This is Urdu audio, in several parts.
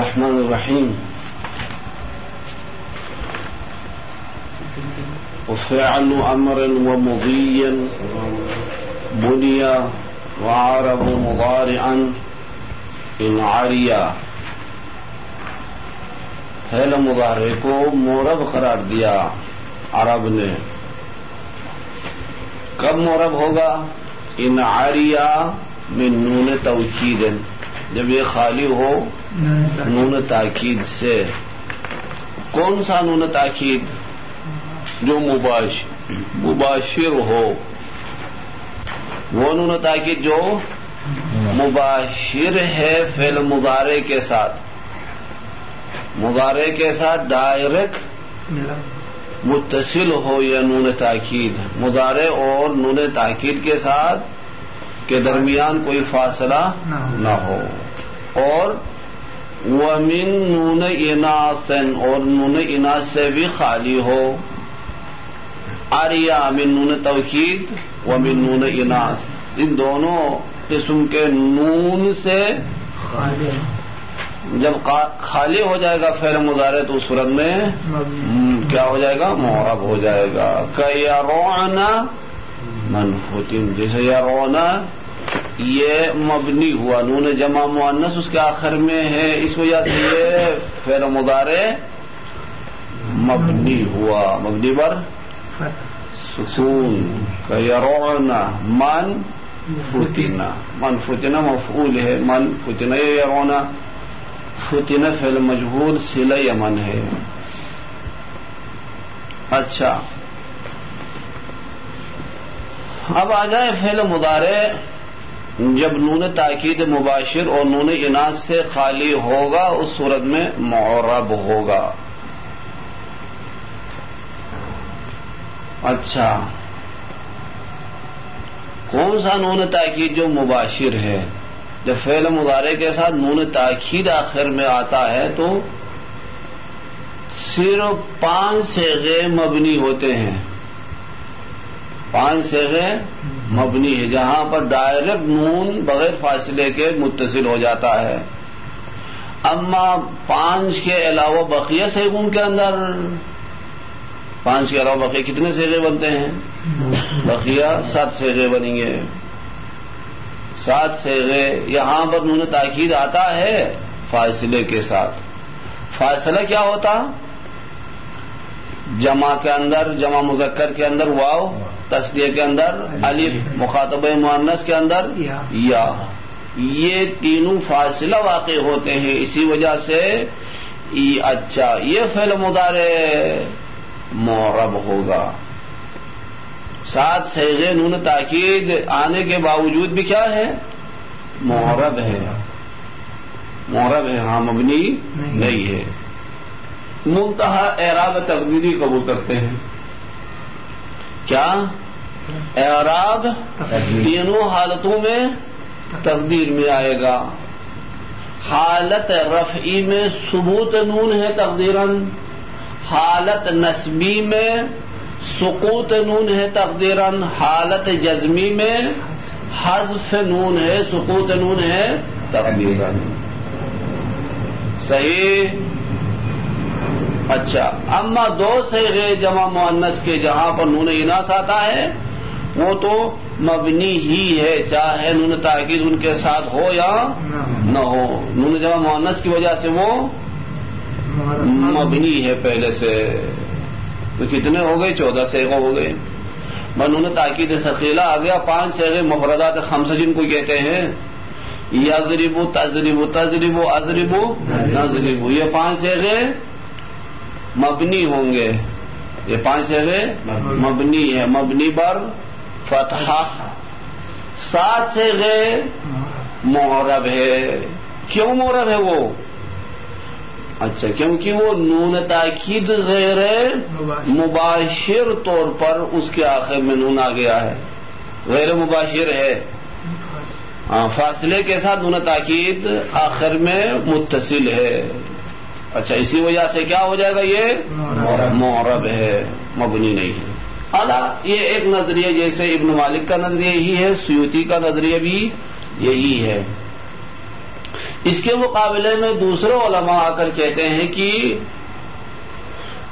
الرحمن الرحیم وفعل امر ومضی بنی وعرب مضارعا ان عریا، فعل مضارع کو مورب قرار دیا عرب نے. کب مورب ہوگا؟ ان عریا من نون توکید، جب یہ خالی ہو نون تاکید سے. کون سا نون تاکید؟ جو مباشر ہو، وہ نون تاکید جو مباشر ہے فعل مضارع کے ساتھ، مضارع کے ساتھ ڈائریکٹ متصل ہو یا نون تاکید. مضارع اور نون تاکید کے ساتھ کے درمیان کوئی فاصلہ نہ ہو. اور ومن نون اناث، اور نون اناث سے بھی خالی ہو. عریہ من نون توکید ومن نون اناث، ان دونوں قسم کے نون سے جب خالی ہو جائے گا فعل مضارع تو اس صورت میں کیا ہو جائے گا؟ معرب ہو جائے گا. کَيَرَوْنَ منفوتن، جیسے یرونا یہ مبنی ہوا، نون جمع مؤنث اس کے آخر میں ہے، اس وجہ سے یہ فعل مضارع مبنی ہوا، مبنی پر سکون. کَيَرَوْنَ منفوتن، منفوتن مفعول ہے، منفوتن یرونا، فتن فعل مجہول صلہ یمن ہے. اچھا، اب آ جائے فعل مضارع جب نون تاکید مباشر اور نون اناث سے خالی ہوگا اس صورت میں معرب ہوگا. اچھا، کون سا نون تاکید جو مباشر ہے؟ جب فعل مضارع کے ساتھ نون تاکید آخر میں آتا ہے تو صرف 5 صیغے مبنی ہوتے ہیں. 5 صیغے مبنی ہے جہاں پر ڈائریکٹ نون بغیر فاصلے کے متصل ہو جاتا ہے. اما 5 کے علاوہ بقیہ صیغوں کے اندر، 5 کے علاوہ بقیہ کتنے صیغے بنتے ہیں؟ بقیہ 7 صیغے بنیں گے. 7 صیغے. یہاں پر نون تاکید آتا ہے فاصلے کے ساتھ. فاصلہ کیا ہوتا؟ جمع کے اندر، جمع مذکر کے اندر واو، تثنیہ کے اندر الف، مخاطب مؤنث کے اندر یا. یہ تینوں فاصلہ واقع ہوتے ہیں، اسی وجہ سے اچھا یہ فعل مضارع معرب ہوگا. 7 صیغے نون تاکید آنے کے باوجود بھی کیا ہے؟ معرب ہے. معرب ہے، ہاں مبنی نہیں ہے. منتہا اعراب تقدیری قبول کرتے ہیں. کیا؟ اعراب تینوں حالتوں میں تقدیر میں آئے گا. حالت رفعی میں ثبوت نون ہے تقدیراً، حالت نصبی میں سقوط نون ہے تقدیراً، حالت جزمی میں حذف نون ہے، سقوط نون ہے تقدیراً. صحیح. اچھا، اما 2 صیغے جمع مؤنث کے جہاں پر نون اناث آتا ہے وہ تو مبنی ہی ہے، چاہے نون تاکید ان کے ساتھ ہو یا نہ ہو. نون جمع مؤنث کی وجہ سے وہ مبنی ہے پہلے سے. تو کتنے ہو گئے؟ 14 صیغے ہو گئے. نون تاکید ثقیلہ آ گیا. 5 صیغے مفردات 5 جن کو کہتے ہیں، یضرب، تضرب، تضرب، اضرب، نضرب. یہ 5 صیغے مبنی ہوں گے. یہ 5 صیغے مبنی ہے، مبنی پر فتحہ. 7 صیغے معرب ہے. کیوں معرب ہے وہ؟ اچھا، کیونکہ وہ نون تاکید غیر مباشر طور پر اس کے آخر میں نون آ گیا ہے، غیر مباشر ہے. فاصلے کے ساتھ نون تاکید آخر میں متصل ہے. اچھا، اسی وجہ سے کیا ہو جائے گا؟ یہ معرب ہے، مبنی نہیں ہے. اعلیٰ یہ ایک نظریہ، جیسے ابن مالک کا نظریہ یہی ہے، سیوطی کا نظریہ بھی یہی ہے اس کے مقابلے میں دوسرے علماء آ کر کہتے ہیں کہ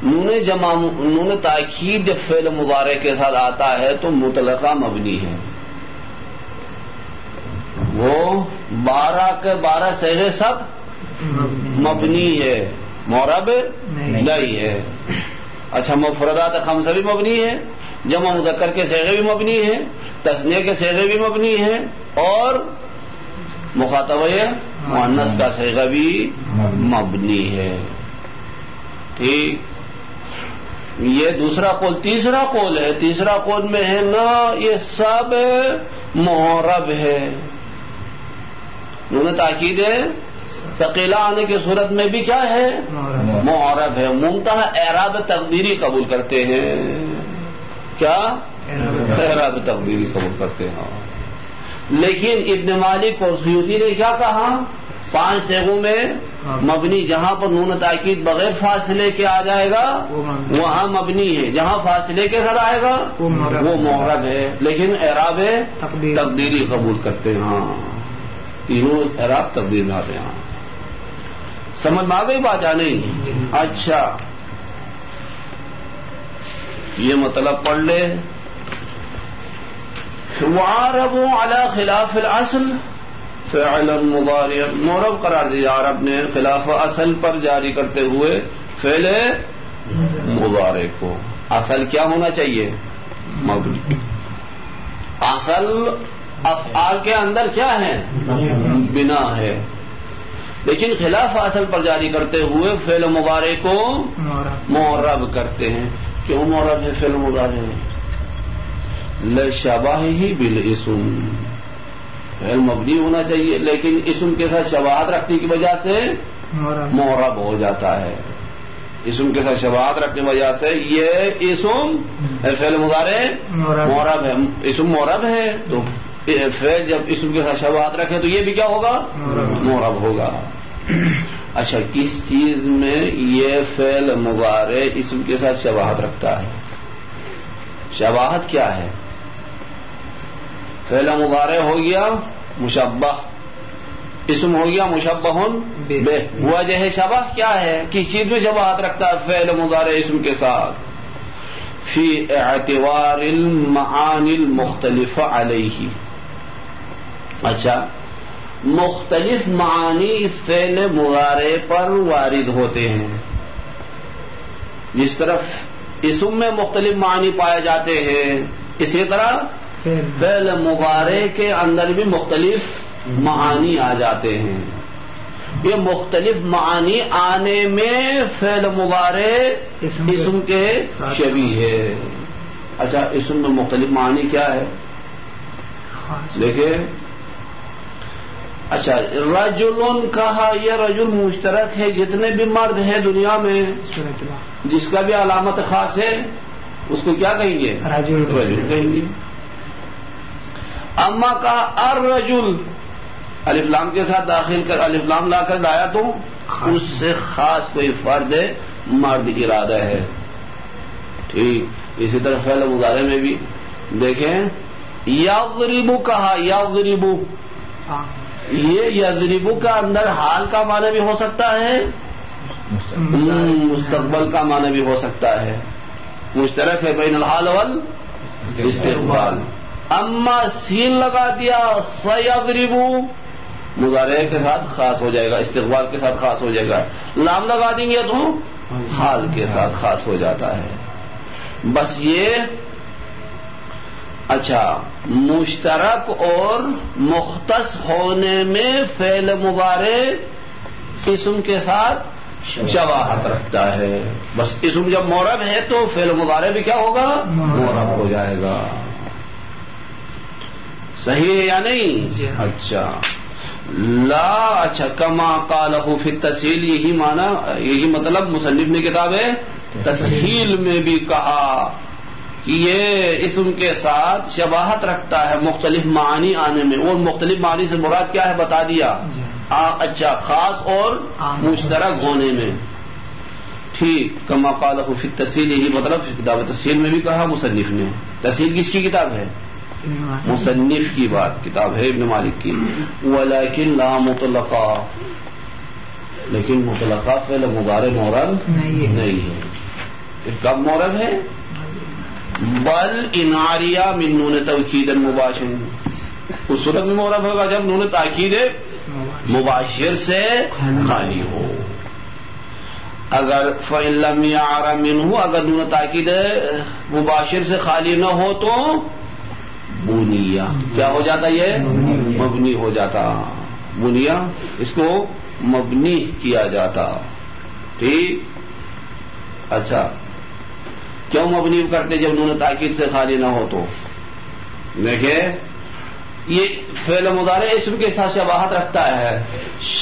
نون تاکید جب فعل مضارع کے ساتھ آتا ہے تو مطلقہ مبنی ہے، وہ 12 کے 12 صیغے سب مبنی ہے، معرب نہیں ہے۔ اچھا مفردات خمسہ بھی مبنی ہے، جمع مذکر کے صیغے بھی مبنی ہیں، تثنیہ کے صیغے بھی مبنی ہیں، اور مخاطبہ مؤنث کا صیغہ بھی مبنی ہے۔ ٹھیک، یہ دوسرا قول۔ تیسرا قول ہے، تیسرا قول میں ہے نا یہ سب معرب ہے، نون تاکید ہے ثقیلہ آنے کی صورت میں بھی کیا ہے؟ معرب ہے۔ منتہا اعراب تقدیری قبول کرتے ہیں، کیا؟ اعراب تقدیری قبول کرتے ہیں۔ لیکن ابن مالک اور سیوطی نے کیا کہا؟ 5 صیغوں میں مبنی، جہاں پر نون تاکید بغیر فاصلے کے آ جائے گا وہاں مبنی ہے، جہاں فاصلے کے ساتھ آئے گا وہ معرب ہے، لیکن اعراب تقدیری قبول کرتے ہیں۔ ہاں تینوں اعراب تقدیر میں آتے ہیں۔ سمجھ میں آ گئی بات یا نہیں؟ اچھا یہ مطلب پڑھ لے، وعرب على خلاف الاصل فعلا مضارعا، معرب قرار دیا عرب نے خلاف اصل پر جاری کرتے ہوئے فعل مضارع کو۔ اصل کیا ہونا چاہیے؟ مبنی۔ اصل افعال کے اندر کیا ہے؟ بنا ہے، لیکن خلاف اصل پر جاری کرتے ہوئے فعل مضارع کو معرب کرتے ہیں۔ کیوں معرب ہے فعل مضارع؟ لشباہہ بالاسم، فعل مبنی ہونا چاہیے لیکن اسم کے ساتھ شباہت رکھنے کی وجہ سے معرب ہو جاتا ہے۔ اسم کے ساتھ شباہت رکھنے کی وجہ سے یہ اسم فعل مضارع معرب ہے، اسم معرب ہے تو فعل جب اسم کے ساتھ شباہت رکھے تو یہ بھی کیا ہوگا؟ معرب ہوگا۔ اچھا کس چیز میں یہ فعل مضارع اسم کے ساتھ شباہت رکھتا ہے؟ شباہت کیا ہے؟ فعل مضارع ہو گیا مشبہ، اسم ہو گیا مشبہ بہ، وجہ شبہ کیا ہے؟ کس چیز میں شباہت رکھتا ہے فعل مضارع اسم کے ساتھ؟ فی اعتبار المعانی المختلف علیہ۔ اچھا مختلف معانی اس فعل مضارع پر وارد ہوتے ہیں، جس طرح اسم میں مختلف معنی پائے جاتے ہیں اسی طرح فعل مضارع کے اندر بھی مختلف معانی آ جاتے ہیں۔ یہ مختلف معانی آنے میں فعل مضارع اسم کے شبیہ ہے۔ اچھا اسم میں مختلف معانی کیا ہے دیکھیں؟ اچھا رجل کہا، یہ رجل مشترک ہے، جتنے بھی مرد ہیں دنیا میں جس کا بھی علامت خاص ہے اس کو کیا کہیں گے؟ رجل کہیں گے۔ اما کہا الرجل، الف لام کے ساتھ داخل کر الف لام لا کر لایا تو اس سے خاص کوئی فرد مرد ارادہ ہے۔ ٹھیک، اسی طرح فعل مضارع میں بھی دیکھیں یضرب کہا، یضرب، یہ یضرب کا اندر حال کا معنی بھی ہو سکتا ہے، مستقبل کا معنی بھی ہو سکتا ہے، مشترک ہے بین الحال والاستقبال۔ اما سین لگا دیا سیضرب، مضارع کے ساتھ خاص ہو جائے گا، استقبال کے ساتھ خاص ہو جائے گا۔ لام لگا دیں گے تو حال کے ساتھ خاص ہو جاتا ہے۔ بس یہ اچھا مشترک اور مختص ہونے میں فعل مضارع اسم کے ساتھ شباہت رکھتا ہے۔ بس اسم جب معرب ہے تو فعل مضارع بھی کیا ہوگا؟ معرب ہو جائے گا۔ صحیح ہے یا نہیں؟ اچھا لا، اچھا کما قالہ فی التسہیل، یہی معنی یہی مطلب مصنف نے کتاب ہے تسہیل میں بھی کہا کہ یہ اسم کے ساتھ شباہت رکھتا ہے مختلف معنی آنے میں، اور مختلف معنی سے مراد کیا ہے بتا دیا، اچھا خاص اور مشترک ہونے میں۔ ٹھیک، کما قالہ فی التسہیل، یہی مطلب کتاب تسہیل میں بھی کہا مصنف نے۔ تسہیل کس کی کتاب ہے؟ مصنف کی بات، کتاب ہے ابن مالک کی. ولیکن لا مطلقہ، لیکن مطلقہ فعل مضارع معرب نہیں ہے. کب معرب ہے؟ بل ان عاریہ من نون توکید مباشر، اس صورت میں معرب ہوگا جب نون تاکید مباشر سے خالی ہو. اگر فإن لم يعر منه، اگر نون تاکید مباشر سے خالی نہ ہو تو بنیا، کیا ہو جاتا؟ یہ مبنی ہو جاتا. بنیا اس کو مبنی کیا جاتا. ٹھیک. اچھا، کیوں مبنی کرتے جب نون تاکید سے خالی نہ ہو تو؟ دیکھیں یہ فعل مضارع اسم کے ساتھ شباہت رکھتا ہے.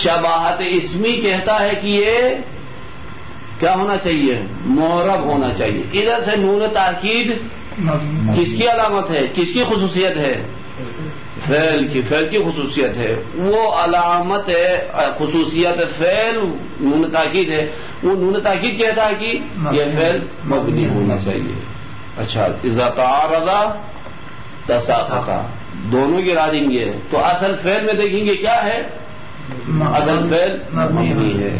شباہت اسمی کہتا ہے کہ یہ کیا ہونا چاہیے؟ معرب ہونا چاہیے. ادھر سے نون تاکید کس کی علامت ہے، کس کی خصوصیت ہے؟ فعل کی. فعل کی خصوصیت ہے، وہ علامت ہے خصوصیت فعل نون تاکید ہے. وہ نون تاکید کہتا ہے کہ یہ فعل مبنی ہونا چاہیے. اچھا، اذا تعارض تساقط، دونوں گرا دیں گے تو اصل فعل میں دیکھیں گے کیا ہے؟ اصل فعل مبنی ہے.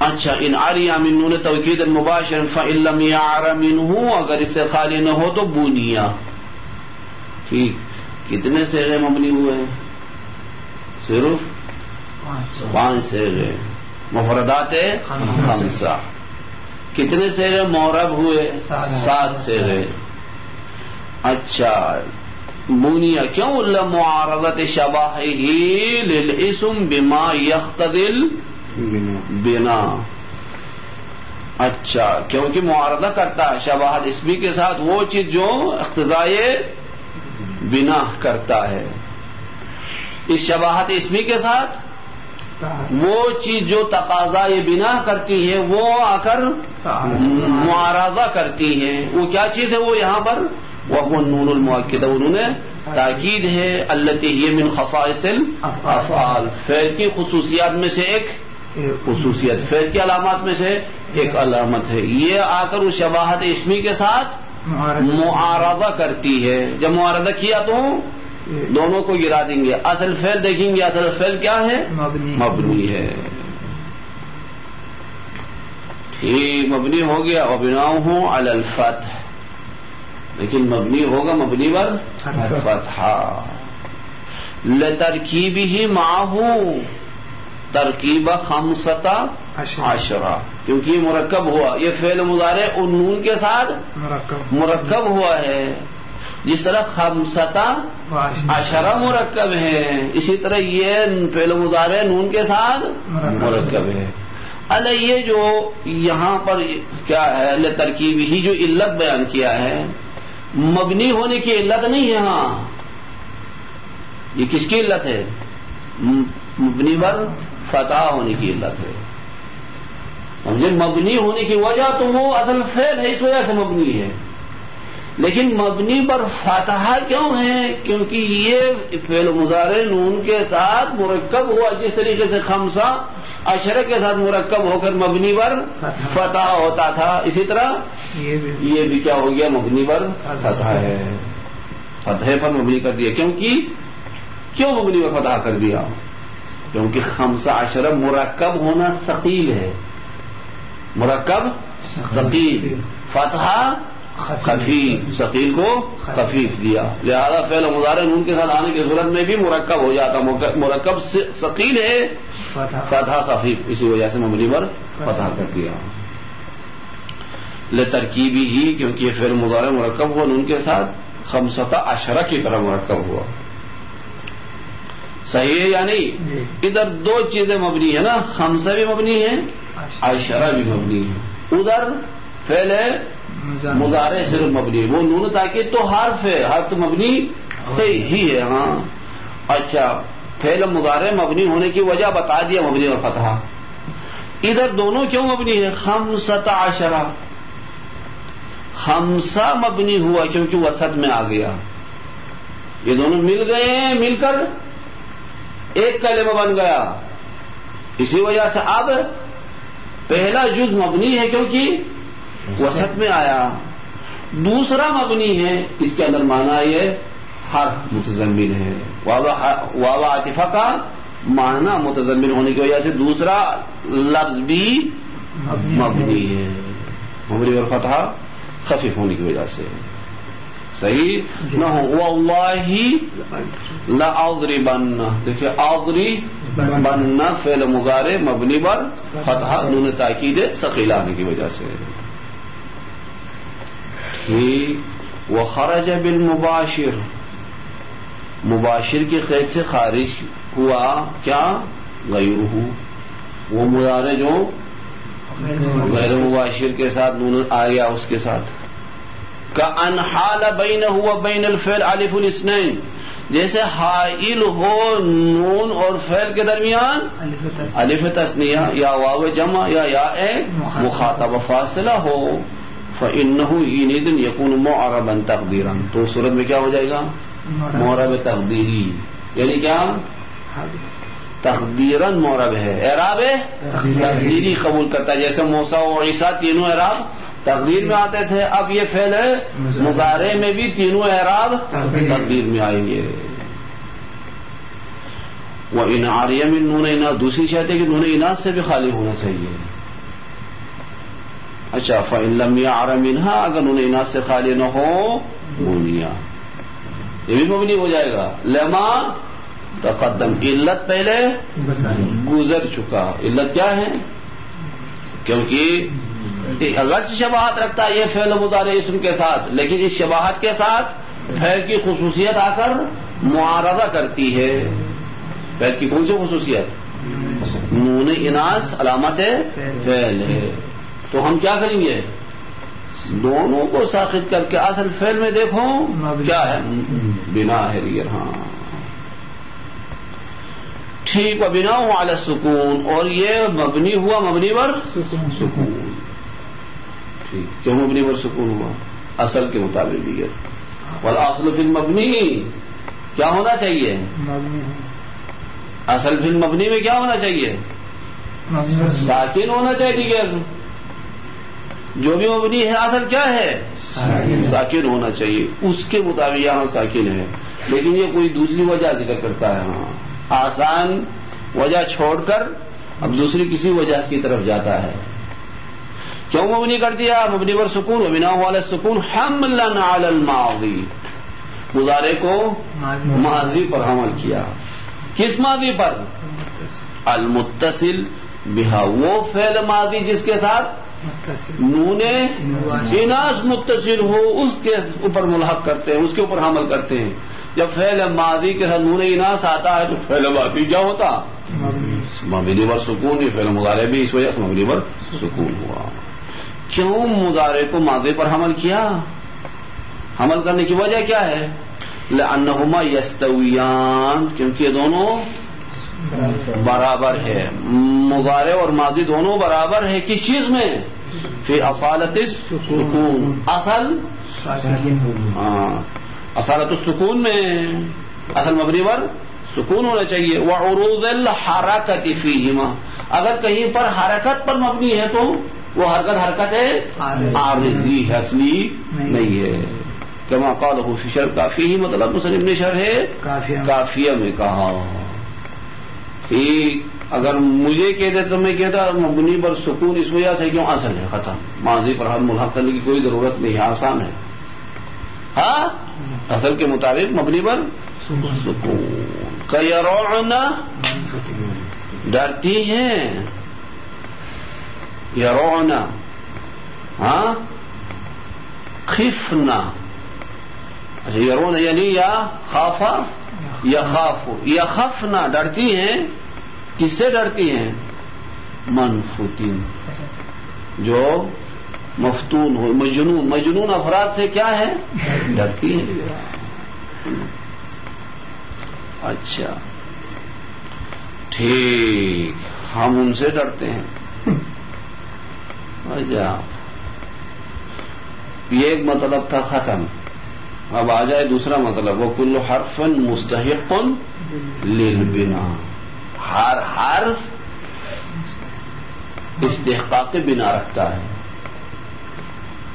اچھا، ان عاریہ من نون توکید مباشر فإن لم يعر منه، اگر اس سے خالی نہ ہو تو بنیا. ٹھیک. کتنے صیغے مبنی ہوئے ہیں؟ صرف 5 صیغے. مفردات 5. کتنے صیغے معرب ہوئے؟ 7 صیغے. اچھا، بنیا کیوں؟ لمعارضت شباہہ للاسم بما یقتضی البنا. اچھا، کیونکہ معارضہ کرتا ہے شباہت اسمی کے ساتھ وہ چیز جو اقتضائے بنا کرتا ہے. اس شباہت اسمی کے ساتھ وہ چیز جو تقاضائے بنا کرتی ہے وہ آ کر معارضہ کرتی ہے. وہ کیا چیز ہے؟ وہ یہاں پر وہ نون المؤکدہ، انہوں نے تاکید ہے. التي هي من خصائص الافعال، فعل کی خصوصیات میں سے ایک خصوصیت، فعل کی علامات میں سے ایک علامت ہے. یہ آ کر اس شباہت اسمی کے ساتھ معارضہ کرتی ہے. جب معارضہ کیا تو دونوں کو گرا دیں گے. اصل فعل دیکھیں گے، اصل فعل کیا ہے؟ مبنی ہے. ٹھیک، مبنی ہو گیا. وبناؤہ علی الفتح، لیکن مبنی ہوگا مبنی پر فتحہ. لترکیبہ معہ ترکیب 15، کیونکہ یہ مرکب ہوا. یہ فعل مضارع ان نون کے ساتھ مرکب ہوا ہے. جس طرح 15 مرکب ہے، اسی طرح یہ فعل مضارع نون کے ساتھ مرکب ہے. اللہ یہ جو یہاں پر کیا ہے لترکیبہ ہی جو علت بیان کیا ہے، مبنی ہونے کی علت نہیں ہے. ہاں، یہ کس کی علت ہے؟ مبنی پر فتح ہونے کی علت ہے. سمجھے؟ مبنی ہونے کی وجہ تو وہ اصل فعل ہے، اس وجہ سے مبنی ہے. لیکن مبنی پر فتح کیوں ہے؟ کیونکہ یہ فعل مضارع نون کے ساتھ مرکب ہوا. جس طریقے سے 15 کے ساتھ مرکب ہو کر مبنی پر فتح ہوتا تھا، اسی طرح یہ بھی کیا ہو گیا؟ مبنی پر فتح ہے. فتح پر مبنی کر دیا. کیوں مبنی پر فتح کر دیا؟ کیونکہ 15 مرکب ہونا ثقیل ہے. مرکب ثقیل، فتح خفیف، ثقیل کو خفیف دیا. لہذا فعل مضارع نون کے ساتھ آنے کی صورت میں بھی مرکب ہو جاتا. مرکب ثقیل ہے، فتح خفیف، اسی وجہ سے مبنی پر فتح کر دیا. لترکیبی ہی، کیونکہ یہ فعل مضارع مرکب ہوا نون کے ساتھ 15 کی طرح مرکب ہوا. صحیح ہے یا نہیں؟ ادھر 2 چیزیں مبنی ہے نا، 15 بھی مبنی ہے، 10 بھی مبنی ہے. ادھر فعل مضارع صرف مبنی ہے. وہ نون تاکید تو حرف ہے، حرف تو مبنی ہی ہے. ہاں، اچھا، فعل مضارع مبنی ہونے کی وجہ بتا دیا، مبنی اور فتح. ادھر دونوں کیوں مبنی ہے؟ 15 مبنی ہوا کیونکہ وسط میں آ گیا. یہ دونوں مل گئے ہیں، مل کر ایک کلمہ بن گیا. اسی وجہ سے اب پہلا جز مبنی ہے کیونکہ وسط میں آیا. دوسرا مبنی ہے، اس کے اندر معنی یہ حرف متضمن ہے، واو عاطفہ کا معنی متضمن ہونے کی وجہ سے دوسرا لفظ بھی مبنی ہے، مبنی اور فتحہ خفیف ہونے کی وجہ سے صحیح نہ ہو۔ واللہ لأضربن، دیکھیے اضربن فعل مضارع مبنی پر فتحہ نون تاکید ثقیلہ آنے کی وجہ سے ٹھیک۔ وخرج بالمباشر، مباشر کی قید سے خارج ہوا کیا؟ غیرہ، وہ مضارع جو غیر مباشر کے ساتھ نون آ گیا اس کے ساتھ، کأن حال بینہ وبین الفعل الف الاثنین، جیسے حائل ہو نون اور فعل کے درمیان الف تثنیہ یا واو جمع یا مخاطب فاصلہ ہو، فإنہ حینئذ یکون معربا تقدیرا، تو صورت میں کیا ہو جائے گا؟ معرب تقدیری، یعنی کیا؟ تقدیراً معرب ہے، اعراب تقدیری قبول کرتا ہے، جیسے موسیٰ و عیسیٰ تینوں اعراب تقدیر میں آتے تھے، اب یہ فعل مضارع میں بھی تینوں اعراب تقدیر میں آئیں گے۔ وَإِنْ عَرِيَ مِن نُونَ اناث، دوسری شرط ہے کہ نون اناث سے بھی خالی ہونا چاہیے۔ اچھا، فَإِن لَمْ يَعْرَ مِنْهَا، اگر نون اناث سے خالی نہ ہو بونیا، یہ بھی مبنی ہو جائے گا۔ لما تقدم، علت پہلے گزر چکا، علت کیا ہے؟ کیونکہ اگرچہ شباہت رکھتا ہے یہ فعل مضارع اسم کے ساتھ، لیکن اس شباہت کے ساتھ فعل کی خصوصیت آ کر معارضہ کرتی ہے۔ فعل کی کون سی خصوصیت؟ نون اناث علامت فعل ہے، تو ہم کیا کریں گے؟ دونوں کو ساخط کر کے اصل فعل میں دیکھو کیا ہے؟ بنا ہے، ہاں ٹھیک۔ وبناء علی السکون، اور یہ مبنی ہوا مبنی پر سکون، ٹھیک، کیوں مبنی پر سکون ہوا؟ اصل کے مطابق بھی ہے۔ والاصل فی المبنی کیا ہونا چاہیے؟ اصل فی المبنی میں کیا ہونا چاہیے؟ ساکن ہونا چاہیے، جو بھی مبنی ہے اصل کیا ہے؟ ساکن ہونا چاہیے، اس کے مطابق یہاں ساکن ہے، لیکن یہ کوئی دوسری وجہ ذکر کرتا ہے، ہاں آسان وجہ چھوڑ کر اب دوسری کسی وجہ کی طرف جاتا ہے۔ کیوں مبنی کر دیا؟ مبنی پر سکون، وبناء علی السکون حملا علی الماضی، مضارع کو ماضی پر حمل کیا، کس ماضی پر؟ المتصل بہا، وہ فعل ماضی جس کے ساتھ نون اناث متصل ہو اس کے اوپر ملحق کرتے ہیں، اس کے اوپر حمل کرتے ہیں۔ جب فعل ماضی کے ساتھ نون اناث آتا ہے تو فعل ماضی کیا ہوتا؟ مبنی پر سکون، یہ فعل مضارع بھی اس وجہ سے مبنی پر سکون ہوا۔ کیوں مضارع کو ماضی پر حمل کیا؟ حمل کرنے کی وجہ کیا ہے؟ لأنہما یستویان، کیونکہ یہ دونوں برابر ہے، مضارع اور ماضی دونوں برابر ہے، کس چیز میں؟ فی اصالت السکون، اصل اصالت السکون میں، اصل مبنی پر سکون ہونا چاہیے۔ وعروض الحرکت فیہما، اگر کہیں پر حرکت پر مبنی ہے تو وہ حرکت ہے عارضی ہے، اصلی نہیں ہے۔ کما قالہ فی شرح کافیہ، مطلب مصنف نے شرح کافیہ میں کہا، ٹھیک، اگر مجھے کہتے تو میں کہتا مبنی پر سکون اس وجہ سے کیوں؟ اصل ہے، ختم، ماضی پر ہم ملحق کرنے کی کوئی ضرورت نہیں ہے، آسان ہے، ہاں اصل کے مطابق مبنی پر سکون۔ کیرعن، ڈرتی ہیں، یرعن، ہاں خفنا، اچھا یرون یعنی یا خافا یخاف، یخفنا ڈرتی ہیں، کس سے ڈرتی ہیں؟ منفوتین، جو مفتون ہو، مجنون افراد سے کیا ہے؟ ڈرتی ہیں۔ اچھا ٹھیک، ہم ان سے ڈرتے ہیں۔ اچھا، یہ ایک مطلب تھا ختم، اب آ جائے دوسرا مطلب، وہ کل حرف مستحق للبنا، ہر حرف استحقاق بنا رکھتا ہے،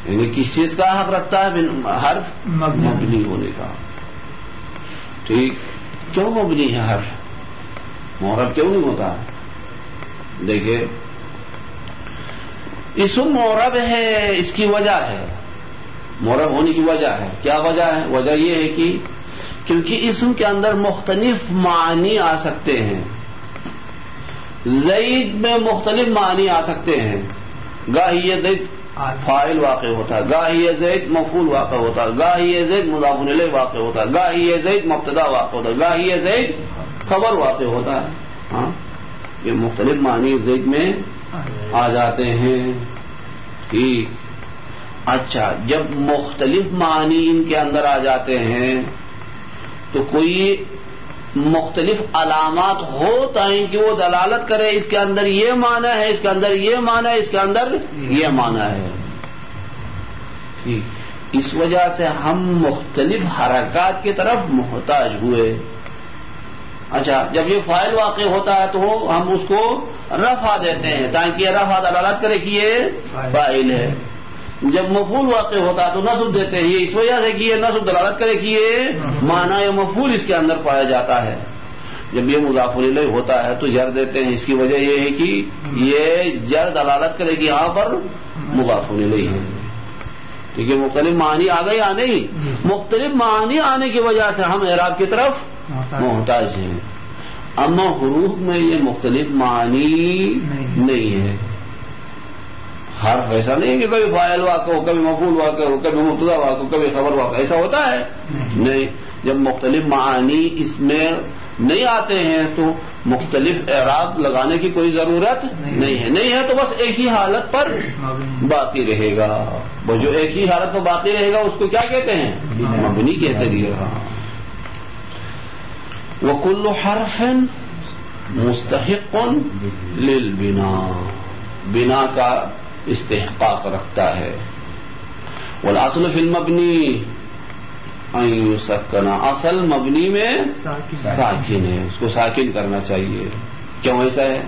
یعنی کس چیز کا حق رکھتا ہے؟ حرف مبنی ہونے کا. ٹھیک. کیوں مبنی ہے حرف؟ معرب کیوں نہیں ہوتا؟ دیکھیے اسم معرب ہے، اس کی وجہ ہے، معرب ہونے کی وجہ ہے. کیا وجہ ہے؟ وجہ یہ ہے کہ کیونکہ اسم کے اندر مختلف معنی آ سکتے ہیں. زید میں مختلف معنی آ سکتے ہیں. گاہی یہ زید فاعل واقع ہوتا ہے، گاہی یہ زید مفعول واقع ہوتا ہے، گاہی یہ زید مضاف الیہ واقع ہوتا ہے، گاہی یہ زید مبتدا واقع ہوتا ہے، گاہی یہ زید خبر واقع ہوتا ہے. ہاں یہ مختلف معنی زید میں آ جاتے ہیں. ٹھیک. اچھا جب مختلف معنی ان کے اندر آ جاتے ہیں تو کوئی مختلف علامات ہو تاکہ وہ دلالت کرے اس کے اندر یہ معنی ہے، اس کے اندر یہ معنی ہے، اس کے اندر یہ معنی ہے. ٹھیک. اس وجہ سے ہم مختلف حرکات کی طرف محتاج ہوئے. اچھا جب یہ فاعل واقع ہوتا ہے تو ہم اس کو رفع دیتے ہیں تاکہ یہ رفع دلالت کرے کہ یہ فاعل ہے. جب مفعول واقع ہوتا ہے تو نصب دیتے ہیں، اس وجہ سے کہ یہ نصب دلالت کرے کہ یہ معنی یا مفعول اس کے اندر پایا جاتا ہے. جب یہ مضاف الیہ ہوتا ہے تو جر دیتے ہیں، اس کی وجہ یہ ہے کہ یہ جر دلالت کرے کہ یہاں پر مضاف الیہ ہے. ٹھیک ہے. مختلف معنی آ گئے یا نہیں؟ مختلف معنی آنے کی وجہ سے ہم اعراب کی طرف محتاج ہیں. اما حروف میں یہ مختلف معنی نہیں ہے. حرف ایسا نہیں کہ کبھی فاعل واقع ہو، کبھی مفعول واقع ہو، کبھی مبتدا واقع ہو، کبھی خبر واقع. ایسا ہوتا ہے نہیں. جب مختلف معانی اس میں نہیں آتے ہیں تو مختلف اعراب لگانے کی کوئی ضرورت نہیں ہے. نہیں ہے تو بس ایک ہی حالت پر باقی رہے گا. وہ جو ایک ہی حالت پر باقی رہے گا اس کو کیا کہتے ہیں؟ مبنی کہتے ہیں. وَكُلُّ حَرْفٍ مُسْتَحِقٌ لِلْبِنَاءِ، بنا کا استحقاق رکھتا ہے. والأصل فی المبنی ان یسکن، اصل مبنی میں ساکن ہے، اس کو ساکن کرنا چاہیے. کیوں ایسا ہے؟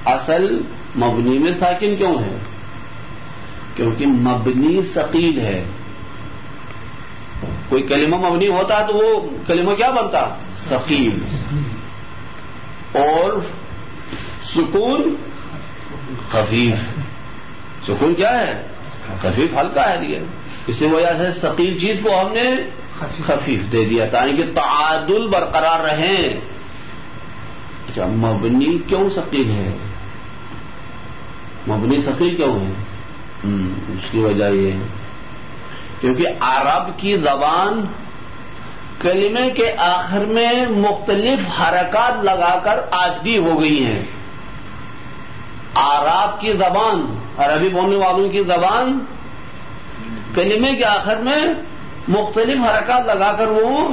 اصل مبنی میں ساکن کیوں ہے؟ کیونکہ مبنی ثقیل ہے. کوئی کلمہ مبنی ہوتا ہے تو وہ کلمہ کیا بنتا؟ ثقیل. اور سکون خفیف. سکون کیا ہے؟ خفیف، ہلکا ہے. دیا اسی وجہ سے ثقیل چیز کو ہم نے خفیف دے دیا تاکہ تعادل برقرار رہے. اچھا مبنی کیوں ثقیل ہے؟ مبنی ثقیل کیوں ہے؟ اس کی وجہ یہ ہے کیونکہ عرب کی زبان کلمے کے آخر میں مختلف حرکات لگا کر عادی ہو گئی ہیں. عرب کی زبان، عربی بولنے والوں کی زبان کلمے کے آخر میں مختلف حرکات لگا کر وہ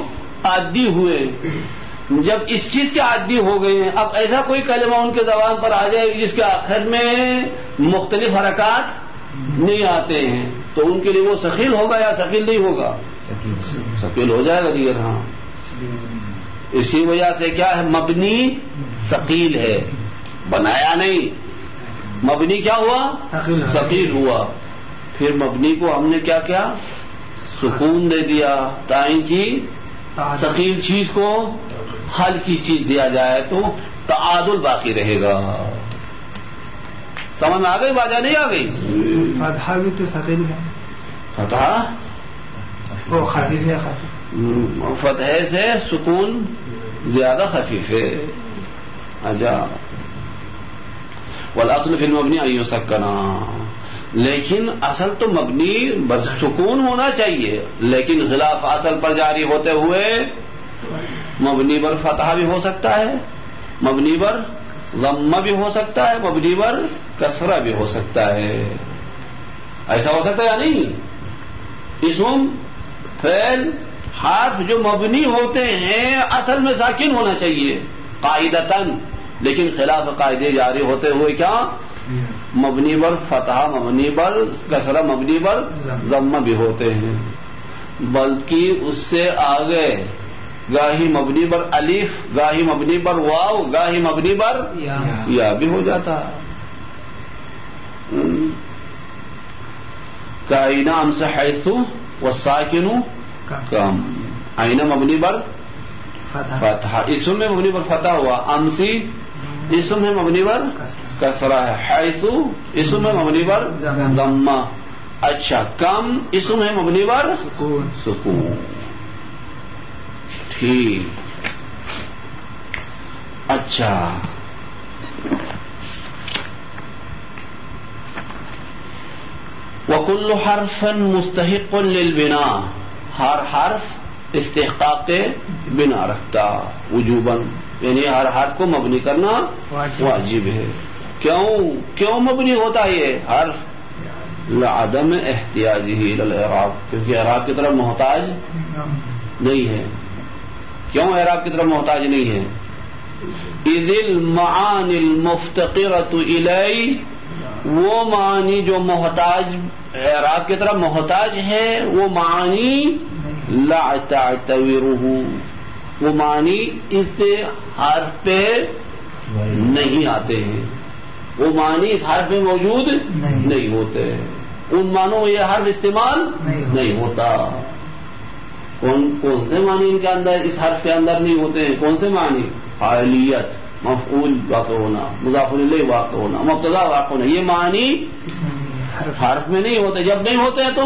عادی ہوئے. جب اس چیز کے عادی ہو گئے ہیں، اب ایسا کوئی کلمہ ان کے زبان پر آ جائے جس کے آخر میں مختلف حرکات نہیں آتے ہیں تو ان کے لیے وہ ثقیل ہوگا یا ثقیل نہیں ہوگا؟ ثقیل ہو جائے گا. دیگر ہاں اسی وجہ سے کیا ہے؟ مبنی ثقیل ہے، بنایا نہیں. مبنی کیا ہوا؟ ثقیل ہوا. پھر مبنی کو ہم نے کیا کیا؟ سکون دے دیا تاکہ ثقیل چیز کو ہلکی چیز دیا جائے تو تعادل باقی رہے گا. سمجھ میں آ گئی بات یا نہیں آ گئی؟ فتحہ بھی تو ثقیل ہے. فتح وہ خفیف ہے. فتح سے سکون زیادہ خفیف ہے. اچھا والاصل فی المبنی ان یسکن، لیکن اصل تو مبنی بس سکون ہونا چاہیے، لیکن خلاف اصل پر جاری ہوتے ہوئے مبنی پر فتح بھی ہو سکتا ہے، مبنی پر ضمہ بھی ہو سکتا ہے، مبنی پر کسرہ بھی ہو سکتا ہے. ایسا ہو سکتا ہے یا نہیں؟ اسم فعل حرف جو مبنی ہوتے ہیں اصل میں ساکن ہونا چاہیے قاعدتاً، لیکن خلاف قاعدے جاری ہوتے ہوئے کیا؟ مبنی پر فتح، مبنی پر کسرہ، مبنی پر ضمہ بھی ہوتے ہیں. بلکہ اس سے آگے گاہی مبنی پر الف، گاہی مبنی پر واو، گاہی مبنی پر یا بھی ہو جاتا. کائنام سے حیث والساکن کم. آئینہ مبنی پر فتح، اسم میں مبنی پر فتح ہوا. امسی اسم میں مبنی پر کسرہ ہے. حیث اسم میں مبنی پر ضمہ. اچھا کم اسم ہے مبنی پر سکون. ٹھیک. اچھا وَكُلُّ حَرْفٍ مُسْتَحِقٌ لِلْبِنَاءِ، ہر حرف استحقاق بنا رکھتا وجوباً، یعنی ہر حرف کو مبنی کرنا واجب ہے. کیوں مبنی ہوتا یہ حرف؟ لعدم احتیاجہ الی الاعراب، کیونکہ اعراب کی طرف محتاج نہیں ہے. کیوں اعراب کی طرف محتاج نہیں ہے؟ اذ المعانی المفتقرۃ الی، وہ معنی جو محتاج اعراب کی طرف محتاج ہے وہ معنی لا تعتبرہ، وہ معنی اس حرف پہ نہیں آتے ہیں، وہ معنی اس حرف میں موجود نہیں ہوتے، ان معنوں میں یہ حرف استعمال نہیں ہوتا. کون سے معنی ان کے اندر اس حرف کے اندر نہیں ہوتے ہیں؟ کون سے معنی؟ فاعلیت، مفعول واقع ہونا، مضاف الیہ واقع ہونا، مبتدا واقع ہونا، یہ معنی حرف میں نہیں ہوتے. جب نہیں ہوتے ہیں تو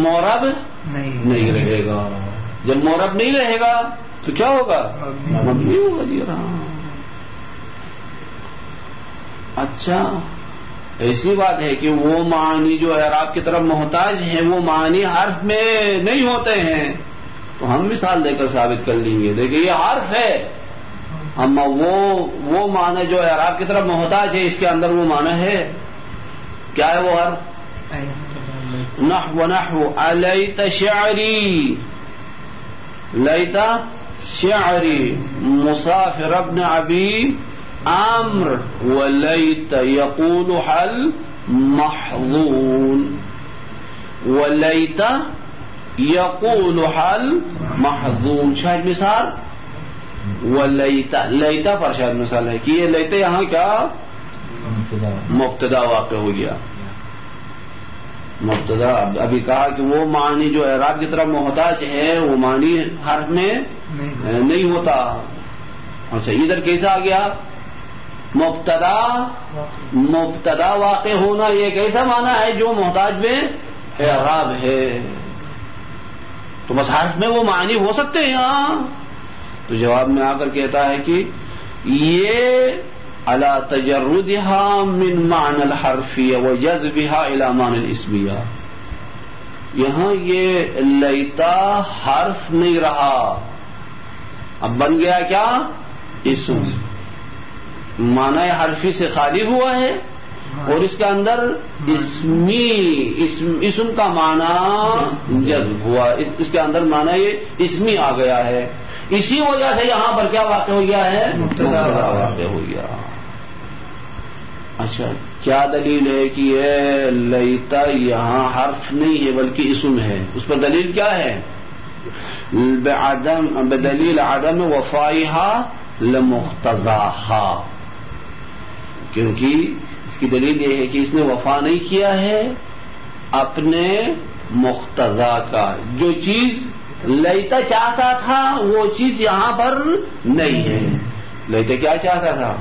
مورب نہیں رہے گا. جب مورب نہیں رہے گا تو کیا ہوگا؟ مبنی ہوگا. جی ہاں. اچھا ایسی بات ہے کہ وہ معنی جو اعراب کی طرف محتاج ہیں وہ معنی حرف میں نہیں ہوتے ہیں، تو ہم مثال دے کر ثابت کر لیں گے. دیکھیں یہ حرف ہے، اما وہ معنی جو اعراب کی طرف محتاج ہے اس کے اندر وہ معنی ہے. کیا ہے وہ حرف؟ نحو الیت شعری، لیت شعری مسافر ابن ابی عمر ولیت یقول حل محظون، ولیت یقول حل محظون. شاید مثال ولیت، لیتا پر شاید مثال ہے کہ یہ لیتے یہاں کیا مبتدا واقع ہو گیا. مبتدا ابھی کہا کہ وہ معنی جو اعراب کی طرف محتاج ہے وہ معنی حرف میں نہیں ہوتا. اچھا ادھر کیسا آ گیا؟ مبتدا واقع ہونا یہ کیسا معنی ہے جو محتاج میں اعراب ہے؟ تو بس حرف میں وہ معنی ہو سکتے ہیں یہاں. تو جواب میں آ کر کہتا ہے کہ یہ علی تجردها من معنی الحرفیہ وجذبها الى معنی الاسمیہ، یہاں یہ لیتا حرف نہیں رہا، اب بن گیا کیا؟ اسم. معنی حرفی سے خالی ہوا ہے اور اس کے اندر اسم کا معنی جذب ہوا، اس کے اندر معنی یہ اسمی آ گیا ہے. اسی وجہ سے یہاں پر کیا واقع ہو گیا ہے؟ مبتدا واقع ہو گیا. اچھا کیا دلیل ہے کہ یہ لیتا یہاں حرف نہیں ہے بلکہ اسم ہے؟ اس پر دلیل کیا ہے؟ بدلیل عدم وفائها لمقتضاها، کیونکہ اس کی دلیل یہ ہے کہ اس نے وفا نہیں کیا ہے اپنے مقتضا کا. جو چیز لیتا چاہتا تھا وہ چیز یہاں پر نہیں ہے. لیتا کیا چاہتا تھا؟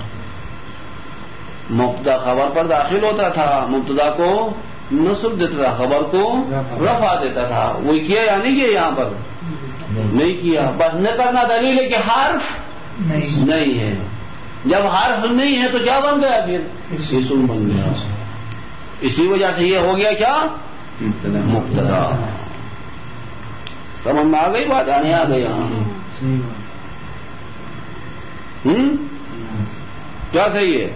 مبتدا خبر پر داخل ہوتا تھا، مبتدا کو نصب دیتا تھا، خبر کو رفع دیتا تھا. وہ کیا یا نہیں کیا؟ یہاں پر نہیں کیا. بس نہ کرنا دلیل ہے کہ حرف نہیں ہے. جب حرف نہیں ہے تو کیا بن گیا؟ پھر اسم بن گیا. اسی وجہ سے یہ ہو گیا کیا؟ مبتدا. سمجھ میں آ گئی بات؟ آنے آ گئی. کیا صحیح ہے؟